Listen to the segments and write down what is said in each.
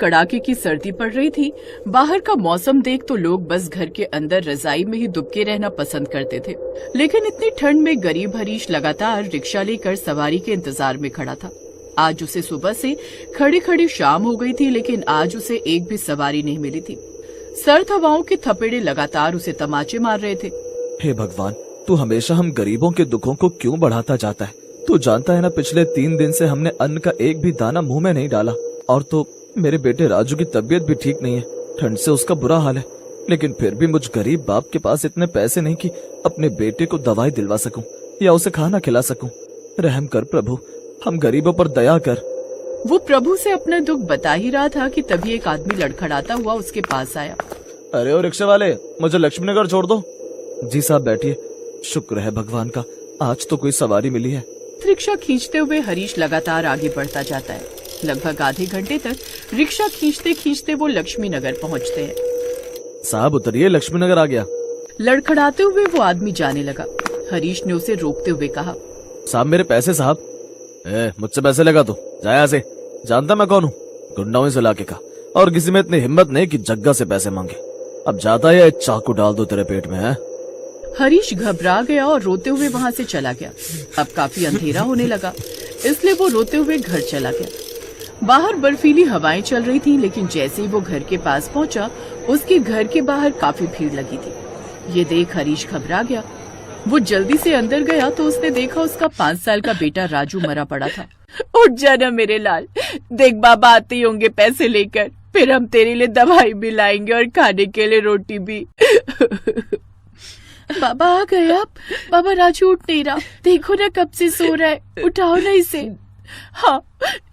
कड़ाके की सर्दी पड़ रही थी। बाहर का मौसम देख तो लोग बस घर के अंदर रजाई में ही दुबके रहना पसंद करते थे, लेकिन इतनी ठंड में गरीब हरीश लगातार रिक्शा लेकर सवारी के इंतजार में खड़ा था। आज उसे सुबह से खड़ी खड़ी शाम हो गई थी, लेकिन आज उसे एक भी सवारी नहीं मिली थी। सर्द हवाओं के थपेड़े लगातार उसे तमाचे मार रहे थे। हे भगवान, तू हमेशा हम गरीबों के दुखों को क्यों बढ़ाता जाता है? तू जानता है ना, पिछले 3 दिन से हमने अन्न का एक भी दाना मुंह में नहीं डाला। और तो मेरे बेटे राजू की तबीयत भी ठीक नहीं है, ठंड से उसका बुरा हाल है। लेकिन फिर भी मुझ गरीब बाप के पास इतने पैसे नहीं कि अपने बेटे को दवाई दिलवा सकूं या उसे खाना खिला सकूं। रहम कर प्रभु, हम गरीबों पर दया कर। वो प्रभु से अपना दुख बता ही रहा था कि तभी एक आदमी लड़खड़ाता हुआ उसके पास आया। अरे ओ रिक्शा वाले, मुझे लक्ष्मीनगर छोड़ दो। जी साहब बैठिए। शुक्र है भगवान का, आज तो कोई सवारी मिली है। रिक्शा खींचते हुए हरीश लगातार आगे बढ़ता जाता है। लगभग आधे घंटे तक रिक्शा खींचते खींचते वो लक्ष्मीनगर पहुंचते हैं। साहब उतरिए, लक्ष्मीनगर आ गया। लड़खड़ाते हुए वो आदमी जाने लगा। हरीश ने उसे रोकते हुए कहा, साहब मेरे पैसे साहब। मुझसे पैसे लगा तू, जा यहाँ से। जानता मैं कौन हूँ? गुंडा हूँ इस इलाके का, और किसी में इतनी हिम्मत नहीं कि जग्गा से पैसे मांगे। अब जाता है, चाकू डाल दो तेरे पेट में। है हरीश घबरा गया और रोते हुए वहाँ से चला गया। अब काफी अंधेरा होने लगा, इसलिए वो रोते हुए घर चला गया। बाहर बर्फीली हवाएं चल रही थी, लेकिन जैसे ही वो घर के पास पहुंचा, उसके घर के बाहर काफी भीड़ लगी थी। ये देख हरीश घबरा गया। वो जल्दी से अंदर गया तो उसने देखा उसका 5 साल का बेटा राजू मरा पड़ा था। उठ जाना मेरे लाल, देख बाबा आते ही होंगे पैसे लेकर, फिर हम तेरे लिए दवाई भी लाएंगे और खाने के लिए रोटी भी। बाबा आ गए आप। बाबा राजू उठ नहीं रहा, देखो ना कब से सो रहा है, उठाओ ना इसे। हाँ,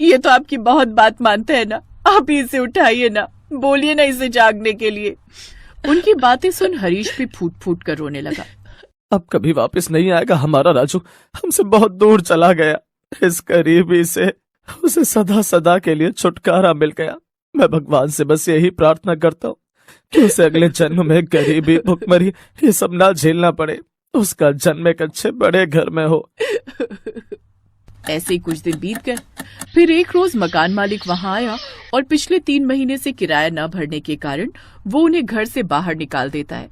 ये तो आपकी बहुत बात मानता है ना, आप ही इसे उठाइए ना, बोलिए ना इसे जागने के लिए। उनकी बातें सुन हरीश भी फूट फूट कर रोने लगा। अब कभी वापस नहीं आएगा हमारा राजू, हमसे बहुत दूर चला गया। इस गरीबी से उसे सदा सदा के लिए छुटकारा मिल गया। मैं भगवान से बस यही प्रार्थना करता हूँ कि उसे अगले जन्म में गरीबी, भुखमरी ये सब ना झेलना पड़े। उसका जन्म एक अच्छे बड़े घर में हो। ऐसे ही कुछ दिन बीत गए। फिर एक रोज मकान मालिक वहाँ आया और पिछले 3 महीने से किराया न भरने के कारण वो उन्हें घर से बाहर निकाल देता है।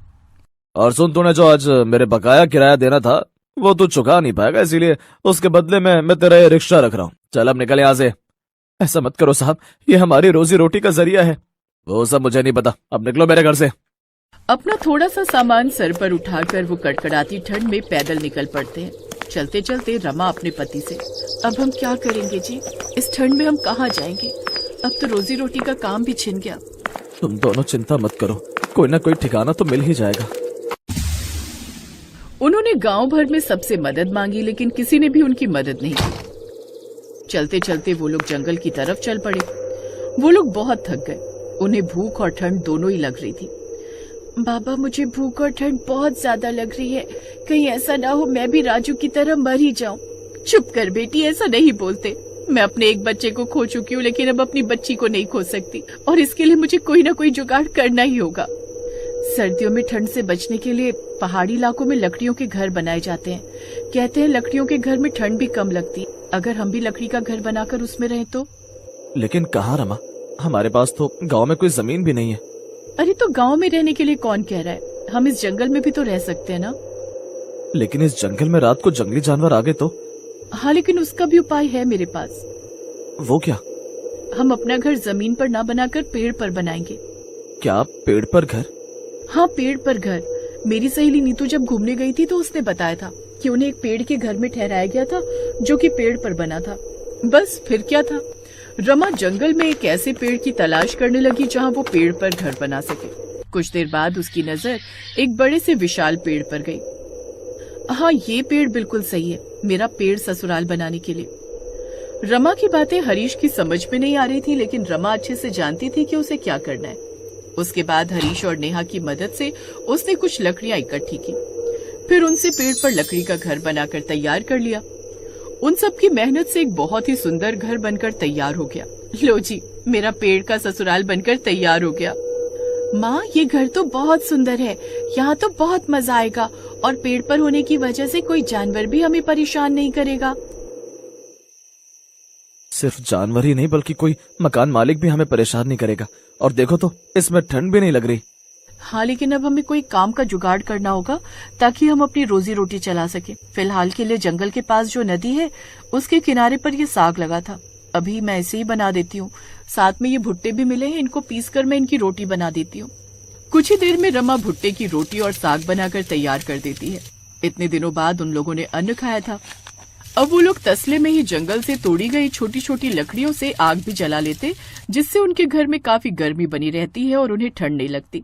और सुन, तूने जो आज मेरे बकाया किराया देना था वो तू चुका नहीं पाएगा, इसीलिए उसके बदले में मैं तेरा ये रिक्शा रख रहा हूँ। चल अब निकल यहाँ से। ऐसा मत करो साहब, ये हमारी रोजी रोटी का जरिया है। वो सब मुझे नहीं पता, अब निकलो मेरे घर से। अपना थोड़ा सा सामान सर पर उठाकर वो कड़कड़ाती ठंड में पैदल निकल पड़ते हैं। चलते चलते रमा अपने पति से, अब हम क्या करेंगे जी, इस ठंड में हम कहाँ जाएंगे? अब तो रोजी रोटी का काम भी छिन गया। तुम दोनों चिंता मत करो, कोई ना कोई ठिकाना तो मिल ही जाएगा। उन्होंने गांव भर में सबसे मदद मांगी, लेकिन किसी ने भी उनकी मदद नहीं की। चलते चलते वो लोग जंगल की तरफ चल पड़े। वो लोग बहुत थक गए, उन्हें भूख और ठंड दोनों ही लग रही थी। बाबा मुझे भूख और ठंड बहुत ज्यादा लग रही है, कहीं ऐसा ना हो मैं भी राजू की तरह मर ही जाऊं। चुप कर बेटी, ऐसा नहीं बोलते। मैं अपने एक बच्चे को खो चुकी हूँ, लेकिन अब अपनी बच्ची को नहीं खो सकती, और इसके लिए मुझे कोई ना कोई जुगाड़ करना ही होगा। सर्दियों में ठंड से बचने के लिए पहाड़ी इलाकों में लकड़ियों के घर बनाए जाते हैं। कहते हैं लकड़ियों के घर में ठंड भी कम लगती। अगर हम भी लकड़ी का घर बनाकर उसमें रहें तो? लेकिन कहाँ रमा, हमारे पास तो गांव में कोई जमीन भी नहीं है। अरे तो गांव में रहने के लिए कौन कह रहा है, हम इस जंगल में भी तो रह सकते हैं ना। लेकिन इस जंगल में रात को जंगली जानवर आ गए तो? हाँ, लेकिन उसका भी उपाय है मेरे पास। वो क्या? हम अपना घर जमीन पर ना बनाकर पेड़ पर बनाएंगे। क्या पेड़ पर घर? हाँ, पेड़ पर घर। मेरी सहेली नीतू जब घूमने गई थी तो उसने बताया था कि उन्हें एक पेड़ के घर में ठहराया गया था जो कि पेड़ पर बना था। बस फिर क्या था, रमा जंगल में एक ऐसे पेड़ की तलाश करने लगी जहाँ वो पेड़ पर घर बना सके। कुछ देर बाद उसकी नजर एक बड़े से विशाल पेड़ पर गई। हाँ, ये पेड़ बिल्कुल सही है मेरा पेड़ ससुराल बनाने के लिए। रमा की बातें हरीश की समझ में नहीं आ रही थी, लेकिन रमा अच्छे से जानती थी कि उसे क्या करना है। उसके बाद हरीश और नेहा की मदद से उसने कुछ लकड़ियां इकट्ठी की, फिर उनसे पेड़ पर लकड़ी का घर बनाकर तैयार कर लिया। उन सब की मेहनत से एक बहुत ही सुंदर घर बनकर तैयार हो गया। लो जी, मेरा पेड़ का ससुराल बनकर तैयार हो गया। माँ, ये घर तो बहुत सुंदर है, यहाँ तो बहुत मजा आएगा, और पेड़ पर होने की वजह से कोई जानवर भी हमें परेशान नहीं करेगा। सिर्फ जानवर ही नहीं बल्कि कोई मकान मालिक भी हमें परेशान नहीं करेगा। और देखो तो इसमें ठंड भी नहीं लग रही। हाँ, लेकिन अब हमें कोई काम का जुगाड़ करना होगा ताकि हम अपनी रोजी रोटी चला सके। फिलहाल के लिए जंगल के पास जो नदी है उसके किनारे पर ये साग लगा था, अभी मैं इसे ही बना देती हूँ। साथ में ये भुट्टे भी मिले हैं, इनको पीसकर मैं इनकी रोटी बना देती हूँ। कुछ ही देर में रमा भुट्टे की रोटी और साग बनाकर तैयार कर देती है। इतने दिनों बाद उन लोगों ने अन्न खाया था। अब वो लोग तसले में ही जंगल से तोड़ी गई छोटी छोटी लकड़ियों से आग भी जला लेते, जिससे उनके घर में काफी गर्मी बनी रहती है और उन्हें ठंड नहीं लगती।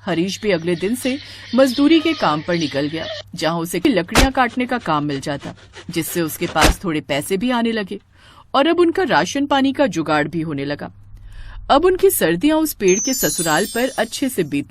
हरीश भी अगले दिन से मजदूरी के काम पर निकल गया, जहां उसे लकड़ियां काटने का काम मिल जाता, जिससे उसके पास थोड़े पैसे भी आने लगे और अब उनका राशन पानी का जुगाड़ भी होने लगा। अब उनकी सर्दियां उस पेड़ के ससुराल पर अच्छे से बीत